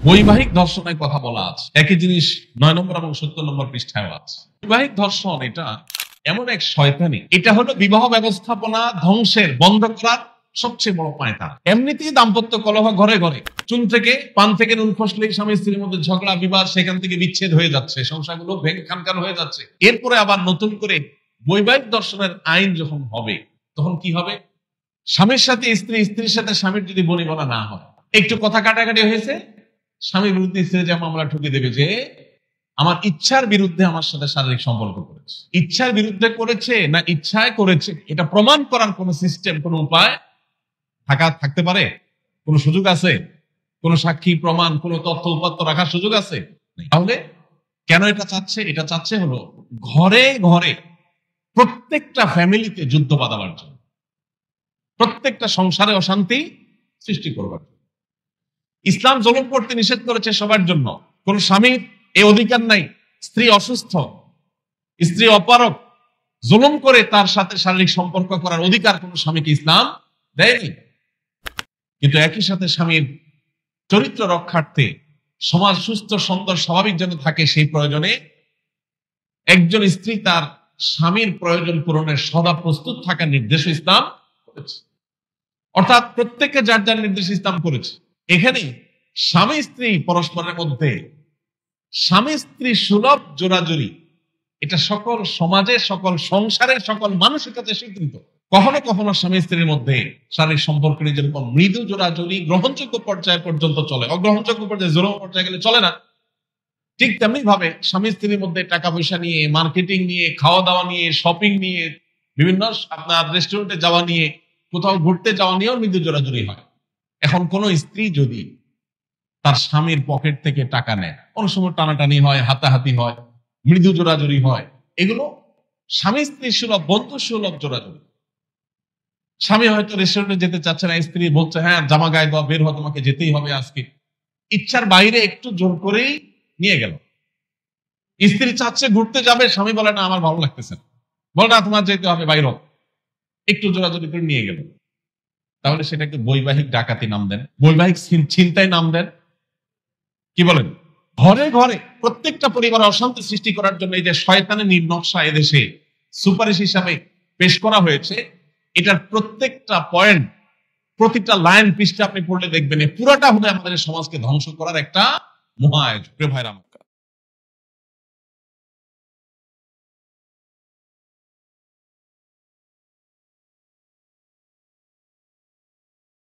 বৈবাহিক ধর্ষণের কথা বলা আছে, একই জিনিস 9 নম্বর এবং 70 নম্বর পৃষ্ঠায় আছে। বৈবাহিক ধর্ষণ এটা এমন এক শয়তানি, এটা হলো বিবাহ ব্যবস্থাপনা ধ্বংসের, বন্ধ করার সবচেয়ে বড় পায়তারা। এমনিতেই দাম্পত্য কলহ ঘরে ঘরে, চুন থেকে পান থেকে নুন খসলেই স্বামী স্ত্রীর মধ্যে ঝগড়া বিবাদ, সেখান থেকে বিচ্ছেদ হয়ে যাচ্ছে, সংসারগুলো ভেঙে খানখান হয়ে যাচ্ছে। এরপরে আবার নতুন করে বৈবাহিক ধর্ষণের আইন যখন হবে, তখন কি হবে? স্বামীর সাথে স্ত্রী, স্ত্রীর সাথে স্বামীর যদি বনিবনা না হয়, একটু কথা কাটাকাটি হয়েছে, স্বামীর বিরুদ্ধে স্ত্রী যে মামলা ঠুকে দেবে যে আমার ইচ্ছার বিরুদ্ধে আমার সাথে শারীরিক সম্পর্ক করেছে। ইচ্ছার বিরুদ্ধে করেছে না ইচ্ছায় করেছে, এটা প্রমাণ করার কোন সিস্টেম, কোন উপায় থাকতে পারে? কোন সুযোগ আছে? কোন সাক্ষী প্রমাণ, কোন তথ্য উপাত্ত রাখার সুযোগ আছে? তাহলে কেন এটা চাচ্ছে? এটা চাচ্ছে হলো ঘরে ঘরে প্রত্যেকটা ফ্যামিলিতে যুদ্ধ বাঁধাবার জন্য, প্রত্যেকটা সংসারে অশান্তি সৃষ্টি করবার জন্য। ইসলাম জুলুম করতে নিষেধ করেছে সবার জন্য। কোন স্বামীর এই অধিকার নাই, স্ত্রী অসুস্থ, স্ত্রী অপারক, জুলুম করে তার সাথে শারীরিক সম্পর্ক করার অধিকার কোন স্বামীকে ইসলাম দেয়নি। কিন্তু একই সাথে স্বামীর চরিত্র রক্ষার্থে, সমাজ সুস্থ সুন্দর স্বাভাবিক যেন থাকে, সেই প্রয়োজনে একজন স্ত্রী তার স্বামীর প্রয়োজন পূরণের সদা প্রস্তুত থাকার নির্দেশ ইসলাম করেছে। অর্থাৎ প্রত্যেককে যার যার নির্দেশ ইসলাম করেছে। এখানে স্বামী স্ত্রী পরস্পরের মধ্যে স্বামী স্ত্রী সুলভ জোড়াজুড়ি, এটা সকল সমাজে, সকল সংসারের সকল মানুষের কাছে স্বীকৃত। কখনো কখনো স্বামী স্ত্রীর মধ্যে শারীরিক সম্পর্ক যেরকম মৃদু জোড়াজুড়ি গ্রহণযোগ্য পর্যায় পর্যন্ত চলে, অগ্রহণযোগ্য পর্যায়ে জোর পর্যায়ে গেলে চলে না, ঠিক তেমনি ভাবে স্বামী স্ত্রীর মধ্যে টাকা পয়সা নিয়ে, মার্কেটিং নিয়ে, খাওয়া দাওয়া নিয়ে, শপিং নিয়ে, বিভিন্ন আপনার রেস্টুরেন্টে যাওয়া নিয়ে, কোথাও ঘুরতে যাওয়া নিয়েও মৃদু জোড়াজুড়ি হয়। এখন কোন স্ত্রী যদি তার স্বামীর পকেট থেকে টাকা নেয়, অনেক সময় টানাটানি হয়, হাতাহাতি হয়, মৃদু জোড়াজুড়ি হয়, এগুলো স্বামী স্ত্রী সুলভ, বন্ধু সুলভ জোড়াজুড়ি। স্বামী হয়তো রেস্টুরেন্টে যেতে চাচ্ছে না, স্ত্রী বলছে হ্যাঁ জামা গায়ে দাও, বের হওয়া, তোমাকে যেতেই হবে আজকে। ইচ্ছার বাইরে একটু জোর করেই নিয়ে গেল। স্ত্রী চাচ্ছে ঘুরতে যাবে, স্বামী বলে না আমার ভালো লাগতেছে না, বলে না তোমার যেতে হবে, বাইর একটু জোরাজোরি করে নিয়ে গেল। তাহলে সেটাকে বৈবাহিক ডাকাতি নাম দেন, বৈবাহিক ছিনতাই নাম দেন। কি বলেন? ঘরে ঘরে প্রত্যেকটা পরিবারে অশান্তি সৃষ্টি করার জন্য এই যে শয়তানের নির্নকশা এদেশে সুপারিশ হিসাবে পেশ করা হয়েছে, এটার প্রত্যেকটা পয়েন্ট, প্রতিটা লাইন পৃষ্ঠা আপনি পড়লে দেখবেন পুরাটা হলে আমাদের সমাজকে ধ্বংস করার একটা মহা আয়োজন। প্রিয় ভাইরা,